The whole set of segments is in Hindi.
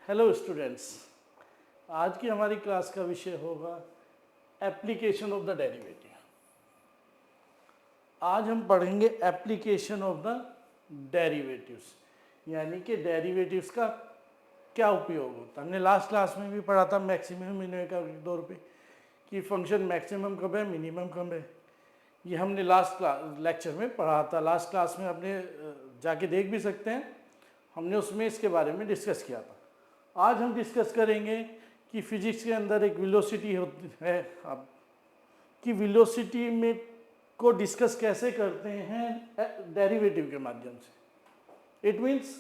हेलो स्टूडेंट्स, आज की हमारी क्लास का विषय होगा एप्लीकेशन ऑफ द डेरिवेटिव। आज हम पढ़ेंगे एप्लीकेशन ऑफ द डेरिवेटिव्स, यानी कि डेरिवेटिव्स का क्या उपयोग होता है। हमने लास्ट क्लास में भी पढ़ा था मैक्सिमम मिनिमम के तौर पे कि फंक्शन मैक्सिमम कब है, मिनिमम कब है। ये हमने लास्ट लेक्चर में पढ़ा था। लास्ट क्लास में आपने जाके देख भी सकते हैं, हमने उसमें इसके बारे में डिस्कस किया था। आज हम डिस्कस करेंगे कि फिजिक्स के अंदर एक वेलोसिटी होती है, अब कि वेलोसिटी में को डिस्कस कैसे करते हैं डेरिवेटिव के माध्यम से। इट मीन्स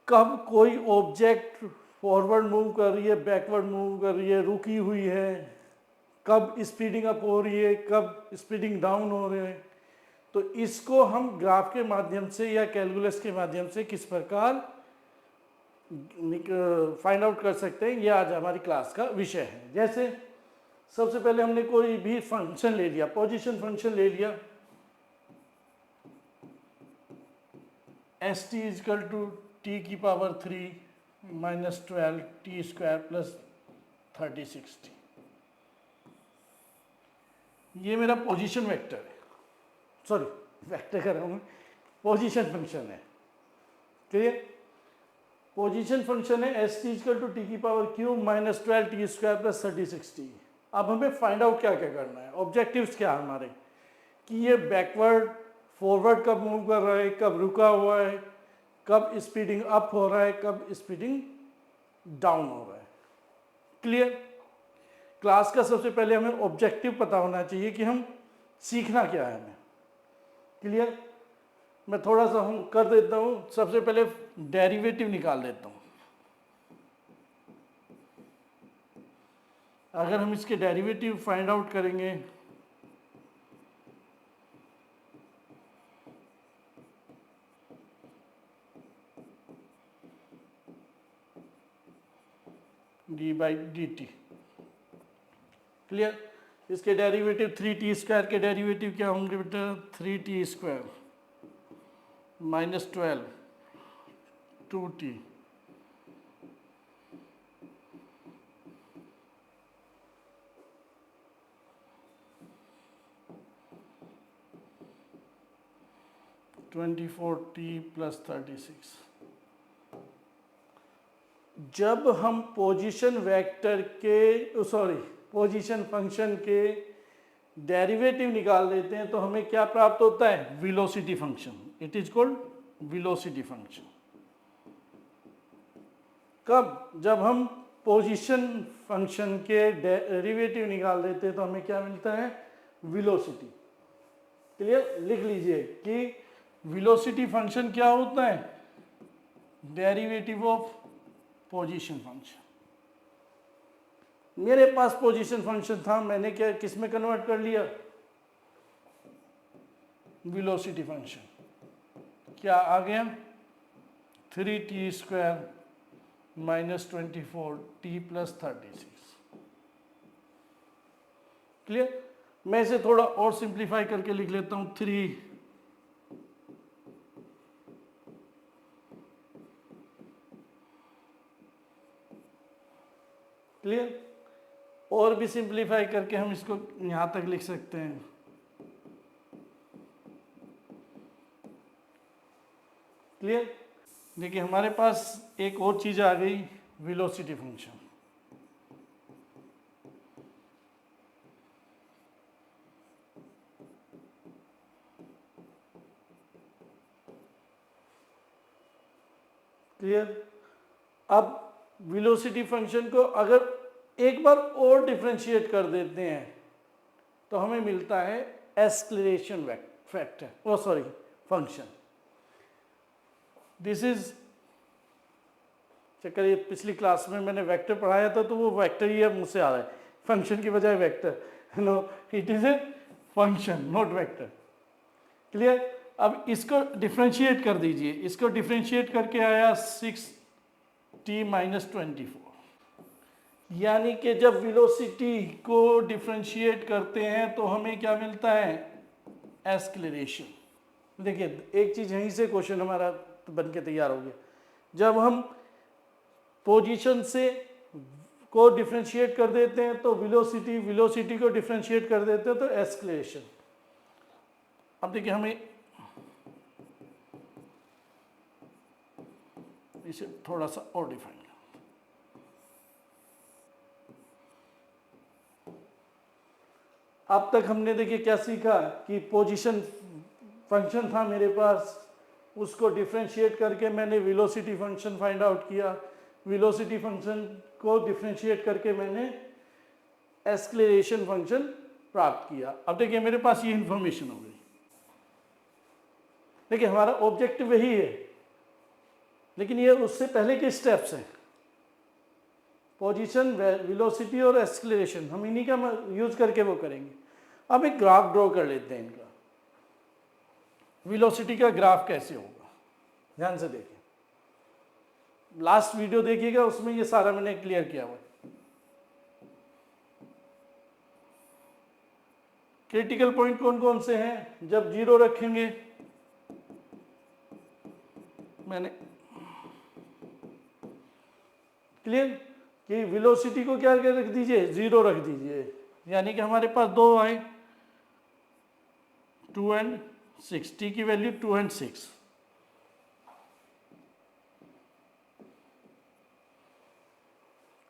कब कोई ऑब्जेक्ट फॉरवर्ड मूव कर रही है, बैकवर्ड मूव कर रही है, रुकी हुई है, कब स्पीडिंग अप हो रही है, कब स्पीडिंग डाउन हो रही है। तो इसको हम ग्राफ के माध्यम से या कैलकुलस के माध्यम से किस प्रकार फाइंड आउट कर सकते हैं, ये आज हमारी क्लास का विषय है। जैसे सबसे पहले हमने कोई भी फंक्शन ले लिया, पोजीशन फंक्शन ले लिया, s t equal to t की power 3 minus 12 t square plus 3060। ये मेरा पोजीशन वेक्टर है, सॉरी वेक्टर कर रहा हूँ, पोजीशन फंक्शन है। क्लियर? पोजीशन फंक्शन है s t equal to t की power cube minus 12 t square plus 3060। अब हमें फाइंड आउट क्या क्या करना है, ऑब्जेक्टिव्स क्या है हमारे, कि ये बैकवर्ड फॉरवर्ड कब मूव कर रहा है, कब रुका हुआ है, कब स्पीडिंग अप हो रहा है, कब स्पीडिंग डाउन हो रहा है। क्लियर? क्लास का सबसे पहले हमें ऑब्जेक्टिव पता होना चाहिए कि हम सीखना क्या है हमें। क्लियर? मैं थोड़ा सा हम कर देता हूँ, सबसे पहले डेरिवेटिव निकाल देता हूँ। अगर हम इसके डेरिवेटिव फाइंड आउट करेंगे D by D T. Clear? इसके डेरिवेटिव 3t स्क्वायर के डेरिवेटिव क्या होंगे बेटा, 3t square minus 12 2t (24t plus 36). जब हम पोजीशन वेक्टर के पोजीशन फंक्शन के डेरिवेटिव निकाल देते हैं तो हमें क्या प्राप्त होता है, velocity function. It is called velocity function. कब? जब हम पोजीशन फंक्शन के डेरिवेटिव निकाल देते हैं तो हमें क्या मिलता है, वेलोसिटी। क्लियर? लिख लीजिए कि वेलोसिटी फंक्शन क्या होता है, डेरिवेटिव ऑफ पोजीशन फंक्शन। मेरे पास पोजीशन फंक्शन था, मैंने क्या किस में कन्वर्ट कर लिया, वेलोसिटी फंक्शन। क्या आ गया, 3t square minus 24t plus 36। Clear? मैं इसे थोड़ा और सिंप्लीफाई करके लिख लेता हूं, 3 क्लियर? और भी सिंप्लीफाई करके हम इसको यहां तक लिख सकते हैं, क्लियर? देखिए हमारे पास एक और चीज आ गई, वेलोसिटी फंक्शन। क्लियर? अब वेलोसिटी फंक्शन को अगर एक बार और डिफरेंशिएट कर देते हैं तो हमें मिलता है acceleration factor, function. This is, चक्कर ये पिछली क्लास में मैंने वेक्टर पढ़ाया था तो वो वेक्टर ही अब मुझसे आ रहा है, फंक्शन की बजाय vector. No, it is a function not vector. Clear? अब इसको डिफरेंशिएट कर दीजिए, इसको डिफरेंशिएट करके आया 6t माइनस 24। यानी कि जब वेलोसिटी को डिफरेंशिएट करते हैं तो हमें क्या मिलता है, एक्सेलरेशन। देखिए एक चीज यहीं से क्वेश्चन हमारा बन के तैयार हो गया। जब हम पोजीशन से को डिफरेंशिएट कर देते हैं तो वेलोसिटी, वेलोसिटी को डिफरेंशिएट कर देते हैं तो एक्सेलरेशन। अब देखिए हमें इसे थोड़ा सा और डिफाइन कर, अब तक हमने देखिए क्या सीखा कि पोजीशन फंक्शन था मेरे पास, उसको डिफरेंशिएट करके मैंने वेलोसिटी फंक्शन फाइंड आउट किया, वेलोसिटी फंक्शन को डिफरेंशिएट करके मैंने एक्सेलरेशन फंक्शन प्राप्त किया। अब देखिए मेरे पास ये इंफॉर्मेशन हो गई। देखिए हमारा ऑब्जेक्टिव वही है, लेकिन ये उससे पहले के स्टेप्स हैं, पोजीशन, वेलोसिटी और एक्सेलरेशन, हम इन्हीं का यूज करके वो करेंगे। अब एक ग्राफ ड्रॉ कर लेते हैं इनका, वेलोसिटी का ग्राफ कैसे होगा, ध्यान से देखिए, लास्ट वीडियो देखिएगा उसमें ये सारा मैंने क्लियर किया हुआ है। क्रिटिकल पॉइंट कौन कौन से हैं, जब जीरो रखेंगे, मैंने क्लियर कि वेलोसिटी को क्या रख दीजिए, जीरो रख दीजिए, यानी कि हमारे पास दो आए 2 and 6, t की वैल्यू 2 and 6।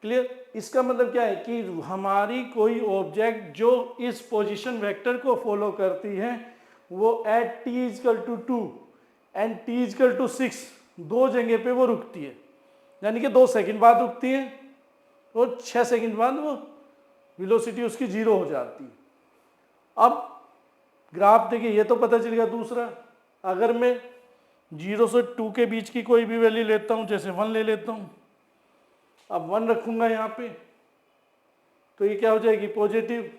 क्लियर, इसका मतलब क्या है कि हमारी कोई ऑब्जेक्ट जो इस पोजीशन वेक्टर को फॉलो करती है वो at t equal to 2 and t equal to 6 दो जगह पे वो रुकती है, यानी कि 2 सेकंड बाद रुकती है और 6 सेकंड बाद वो वेलोसिटी उसकी जीरो हो जाती है। अब ग्राफ देखिए, ये तो पता चलेगा। दूसरा, अगर मैं 0 से 2 के बीच की कोई भी वैल्यू लेता हूँ, जैसे 1 ले लेता हूँ, अब 1 रखूंगा यहाँ पे तो ये क्या हो जाएगी, पॉजिटिव,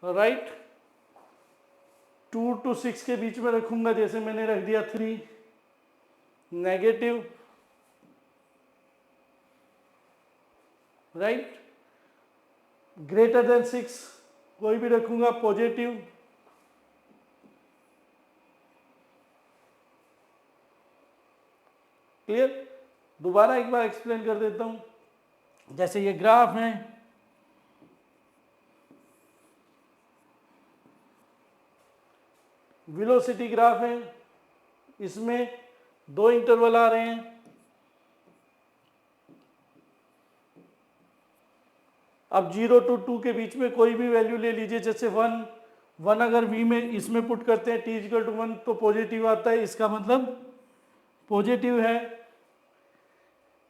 राइट। 2 to 6 के बीच में रखूंगा, जैसे मैंने रख दिया 3, नेगेटिव, राइट। ग्रेटर देन 6 कोई भी रखूंगा, पॉजिटिव, क्लियर। दोबारा एक बार एक्सप्लेन कर देता हूं। जैसे ये ग्राफ है, वेलोसिटी ग्राफ है, इसमें 2 इंटरवल आ रहे हैं। अब 0 to 2 के बीच में कोई भी वैल्यू ले लीजिए, जैसे 1 अगर v में इसमें पुट करते हैं, t इक्वल टू 1 तो पॉजिटिव आता है, इसका मतलब पॉजिटिव है।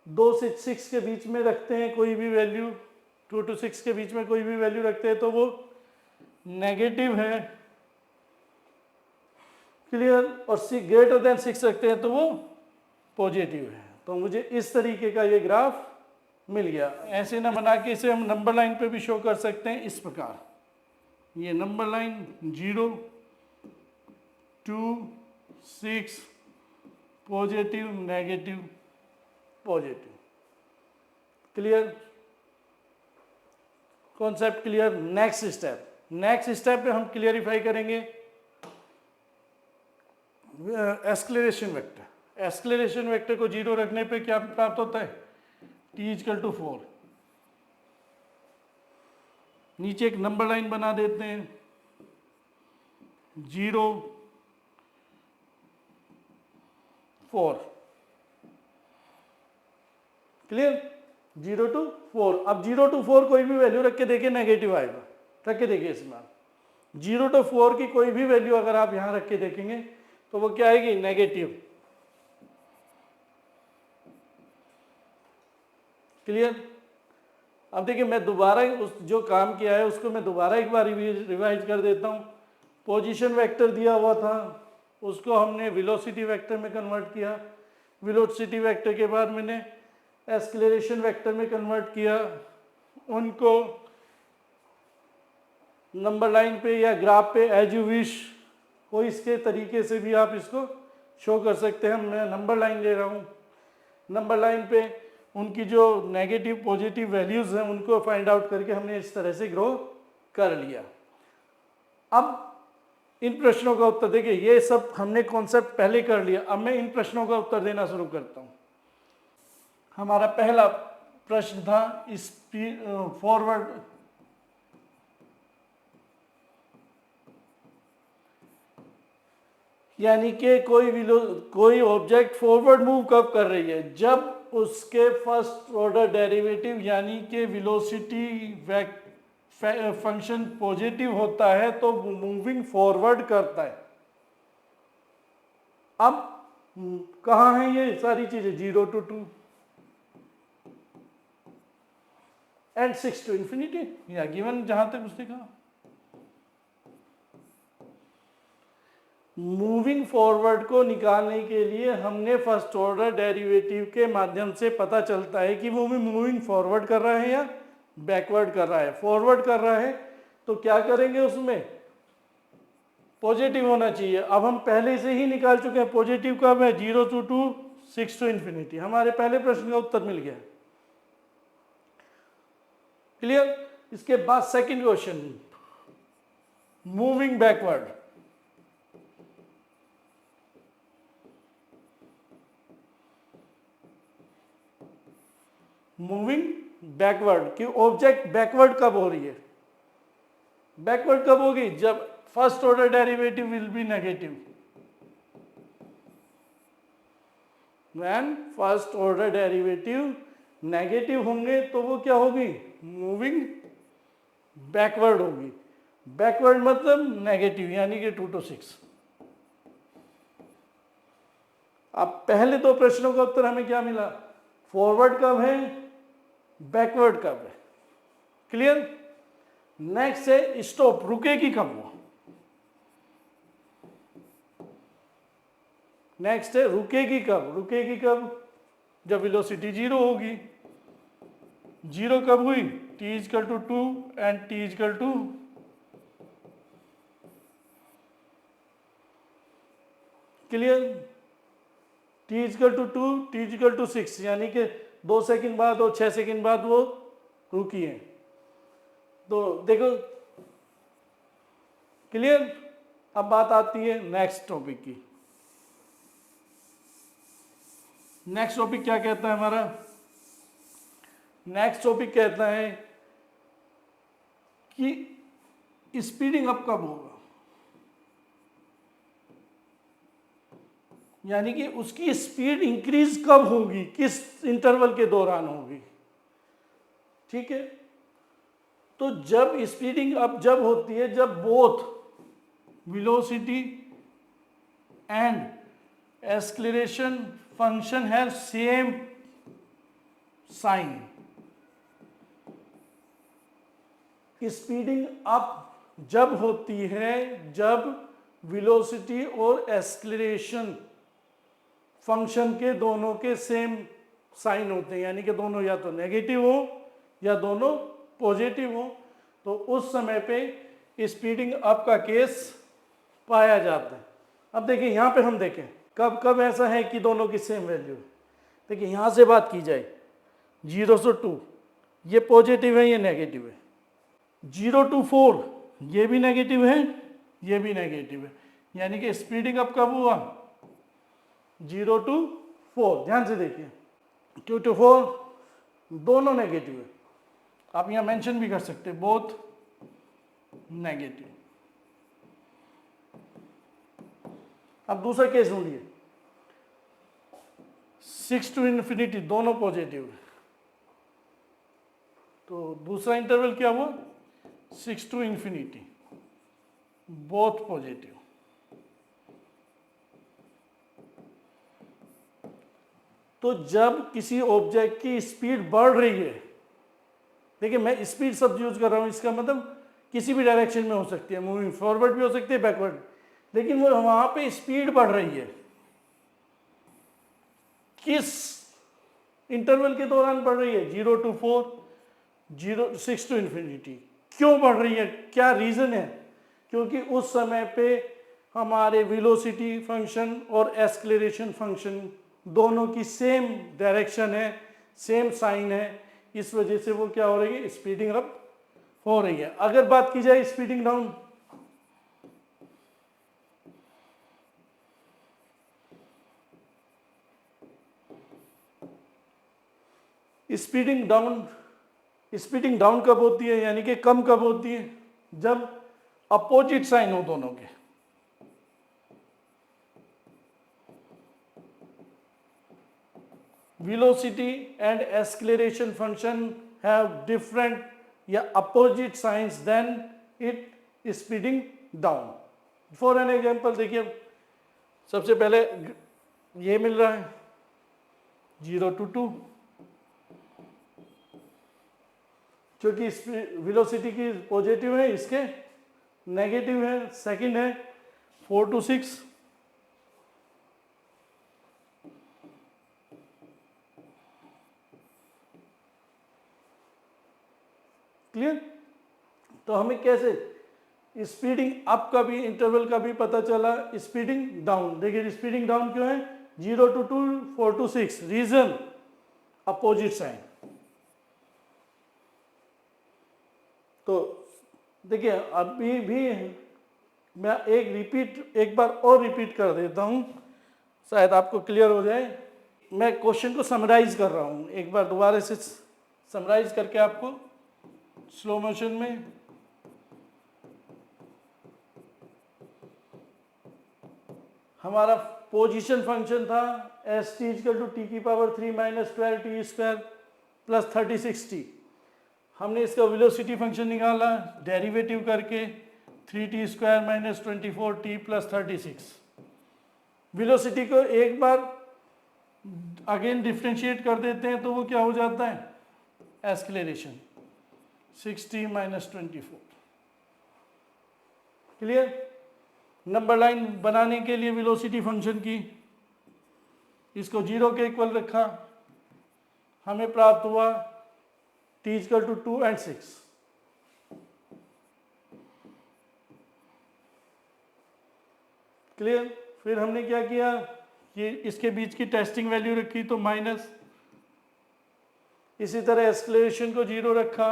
2 से 6 के बीच में रखते हैं कोई भी वैल्यू, 2 to 6 के बीच में कोई भी वैल्यू रखते हैं तो वो नेगेटिव है, क्लियर। और ग्रेटर देन 6 रखते हैं तो वो पॉजिटिव है। तो मुझे इस तरीके का ये ग्राफ मिल गया। ऐसे ना बना के इसे हम नंबर लाइन पे भी शो कर सकते हैं इस प्रकार, ये number line 0 2 6 positive negative positive, clear, concept clear. Next step पे हम क्लियरिफाई करेंगे एक्सेलरेशन वेक्टर। एक्सेलरेशन वेक्टर को 0 रखने पे क्या प्राप्त होता है, t इक्वल टू 4। नीचे एक नंबर लाइन बना देते हैं, 0 4, क्लियर, 0 to 4। अब 0 to 4 कोई भी वैल्यू रख के देखिए, नेगेटिव आएगा, रख के देखिए इसमें 0 to 4 की कोई भी वैल्यू अगर आप यहां रख के देखेंगे तो वो क्या आएगी, नेगेटिव, क्लियर। अब देखिए मैं दोबारा उस जो काम किया है उसको मैं दोबारा एक बार रिवाइज कर देता हूँ। पोजीशन वेक्टर दिया हुआ था, उसको हमने वेलोसिटी वेक्टर में कन्वर्ट किया, वेलोसिटी वेक्टर के बाद मैंने एक्सेलरेशन वेक्टर में कन्वर्ट किया, उनको नंबर लाइन पे या ग्राफ पे एज यू विश, कोई इसके तरीके से भी आप इसको शो कर सकते हैं। मैं नंबर लाइन ले रहा हूँ, नंबर लाइन पे उनकी जो नेगेटिव पॉजिटिव वैल्यूज़ हैं उनको फाइंड आउट करके हमने इस तरह से ग्रो कर लिया। अब इन प्रश्नों का उत्तर देखिए, ये सब हमने कॉन्सेप्ट पहले कर लिया, अब मैं इन प्रश्नों का उत्तर देना शुरू करता हूँ। हमारा पहला प्रश्न था स्पीड फॉरवर्ड, यानी कि कोई ऑब्जेक्ट फॉरवर्ड मूव कब कर रही है, जब उसके फर्स्ट ऑर्डर डेरिवेटिव यानी कि वेलोसिटी फंक्शन पॉजिटिव होता है तो मूविंग फॉरवर्ड करता है। अब कहाँ है ये सारी चीजें, 0 to 2 एंड 6 to infinity, या गिवन जहां तक उसने कहा। मूविंग फॉरवर्ड को निकालने के लिए हमने फर्स्ट ऑर्डर डेरिवेटिव के माध्यम से पता चलता है कि वो मूविंग फॉरवर्ड कर रहा है या बैकवर्ड कर रहा है। फॉरवर्ड कर रहा है तो क्या करेंगे, उसमें पॉजिटिव होना चाहिए। अब हम पहले से ही निकाल चुके हैं पॉजिटिव कब है, 0 to 2 6 to infinity। हमारे पहले प्रश्न का उत्तर मिल गया, क्लियर। इसके बाद second question, moving backward. Moving backward कि ऑब्जेक्ट बैकवर्ड कब हो रही है, बैकवर्ड कब होगी, जब first order derivative will be negative. When first order derivative negative होंगे तो वो क्या होगी, मूविंग बैकवर्ड होगी। बैकवर्ड मतलब नेगेटिव, यानी कि 2 to 6। अब पहले दो प्रश्नों का उत्तर हमें क्या मिला, फॉरवर्ड कब है, बैकवर्ड कब है, क्लियर। नेक्स्ट है स्टॉप, रुकेगी कब वो। नेक्स्ट है रुकेगी कब, रुकेगी कब, जब वेलोसिटी 0 होगी। 0 कब हुई, t = 2 and t = clear, t = 2 t = 6, यानी कि 2 सेकंड बाद और 6 सेकंड बाद वो रुकी है। तो देखो क्लियर। अब बात आती है नेक्स्ट टॉपिक की। नेक्स्ट टॉपिक क्या कहता है हमारा, नेक्स्ट टॉपिक कहता है कि स्पीडिंग अप कब होगा, यानी कि उसकी स्पीड इंक्रीज कब होगी, किस इंटरवल के दौरान होगी, ठीक है। तो जब स्पीडिंग अप जब होती है, जब both velocity and acceleration function है सेम साइन। स्पीडिंग अप जब होती है जब वेलोसिटी और एक्सेलरेशन फंक्शन के दोनों के सेम साइन होते हैं, यानी कि दोनों या तो नेगेटिव हो या दोनों पॉजिटिव हो, तो उस समय पे स्पीडिंग अप का केस पाया जाता है। अब देखिए यहाँ पे हम देखें कब कब ऐसा है कि दोनों की सेम वैल्यू। देखिए यहाँ से बात की जाए 0 से 2 ये पॉजिटिव है, ये नेगेटिव है। 0 to 4 ये भी नेगेटिव है, ये भी नेगेटिव है, यानी कि स्पीडिंग अप कब हुआ, 0 to 4। ध्यान से देखिए 2 to 4 दोनों नेगेटिव है। आप यहाँ मेंशन भी कर सकते हैं बोथ नेगेटिव। अब दूसरा केस ढूंढिए, 6 to infinity दोनों पॉजिटिव है। तो दूसरा इंटरवल क्या हुआ, 6 to infinity बोथ पॉजिटिव। तो जब किसी ऑब्जेक्ट की स्पीड बढ़ रही है, देखिए मैं स्पीड शब्द यूज कर रहा हूं, इसका मतलब किसी भी डायरेक्शन में हो सकती है, मूविंग फॉरवर्ड भी हो सकती है बैकवर्ड, लेकिन वो वहां पे स्पीड बढ़ रही है, किस इंटरवल के दौरान बढ़ रही है, 0 to 4 6 to infinity। क्यों बढ़ रही है, क्या रीजन है, क्योंकि उस समय पे हमारे वेलोसिटी फंक्शन और एक्सेलरेशन फंक्शन दोनों की सेम डायरेक्शन है, सेम साइन है, इस वजह से वो क्या हो रही है, स्पीडिंग अप हो रही है। अगर बात की जाए स्पीडिंग डाउन, स्पीडिंग डाउन कब होती है, यानी कि कम कब होती है, जब अपोजिट साइन हो दोनों के। Velocity and acceleration function have different या opposite signs, then it speeding down. For an example देखिए, सबसे पहले ये मिल रहा है 0 to 2, क्योंकि वेलोसिटी की पॉजिटिव है, इसके नेगेटिव है। सेकंड है 4 to 6, क्लियर। तो हमें कैसे स्पीडिंग अप का भी, इंटरवल का भी पता चला, स्पीडिंग डाउन। देखिए स्पीडिंग डाउन क्यों है, 0 to 2, 4 to 6, reason opposite sign. तो देखिए अभी भी मैं एक बार और रिपीट कर देता हूं, शायद आपको क्लियर हो जाए। मैं क्वेश्चन को समराइज कर रहा हूं, एक बार दोबारा से समराइज करके आपको स्लो मोशन में। हमारा पोजीशन फंक्शन था s t equal to t की power 3 minus 12 t square plus 36t। हमने इसका वेलोसिटी फंक्शन निकाला डेरिवेटिव करके 3t square minus 24t plus 36। Velocity को एक बार अगेन डिफ्रेंशिएट कर देते हैं तो वो क्या हो जाता है, acceleration 6t minus 24। Clear. Number line बनाने के लिए वेलोसिटी फंक्शन की, इसको 0 के इक्वल रखा, हमें प्राप्त हुआ t इक्वल टू 2 and 6। क्लियर। फिर हमने क्या किया, ये इसके बीच की टेस्टिंग वैल्यू रखी तो माइनस, इसी तरह एक्सेलरेशन को 0 रखा,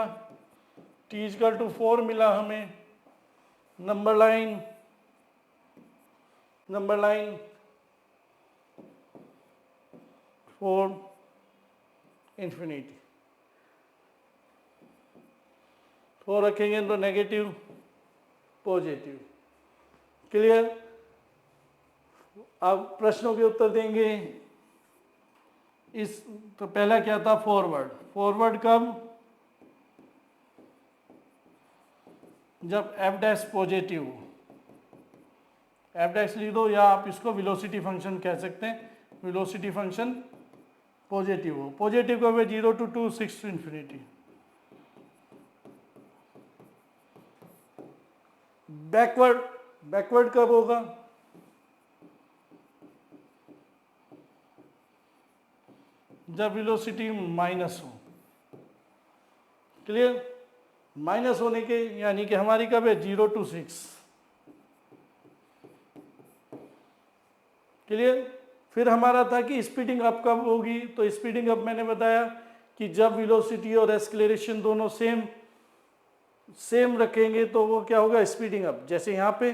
t इक्वल टू 4 मिला हमें। Number line 4 infinity. 4 रखेंगे तो नेगेटिव पॉजिटिव। क्लियर। अब प्रश्नों के उत्तर देंगे। इस तो पहला क्या था, फॉरवर्ड कब, जब एफ डैश पॉजिटिव हो। एफ डैश लिख दो, या आप इसको वेलोसिटी फंक्शन कह सकते हैं, वेलोसिटी फंक्शन पॉजिटिव हो। पॉजिटिव कब है, 0 to 2, 6 to इंफिनिटी। बैकवर्ड कब होगा, जब वेलोसिटी माइनस हो। क्लियर। माइनस होने के यानी कि हमारी कब है, 0 to 6। क्लियर। फिर हमारा था कि स्पीडिंग अप कब होगी, तो स्पीडिंग अप मैंने बताया कि जब वेलोसिटी और एक्सेलरेशन दोनों सेम रखेंगे तो वो क्या होगा, स्पीडिंग अप। जैसे यहाँ पे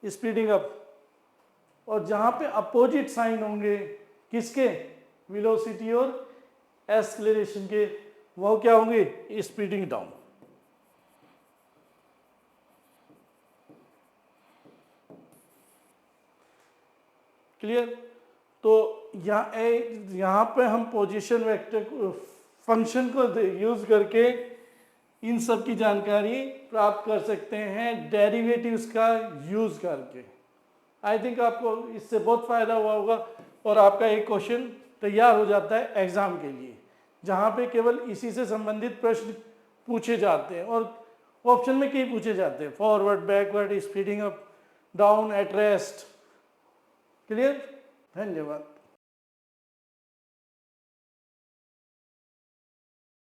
स्पीडिंग अप, और जहाँ पे अपोजिट साइन होंगे किसके, वेलोसिटी और एक्सेलरेशन के, वो क्या होंगे, स्पीडिंग डाउन। क्लियर। तो यहाँ पे हम पोजीशन वेक्टर फंक्शन को यूज करके इन सब की जानकारी प्राप्त कर सकते हैं डेरिवेटिव्स का यूज करके। आई थिंक आपको इससे बहुत फायदा हुआ होगा, और आपका एक क्वेश्चन तैयार हो जाता है एग्जाम के लिए, जहाँ पे केवल इसी से संबंधित प्रश्न पूछे जाते हैं, और ऑप्शन में कई पूछे जाते हैं, forward, backward, speeding up, down, at rest. Clear. धन्यवाद।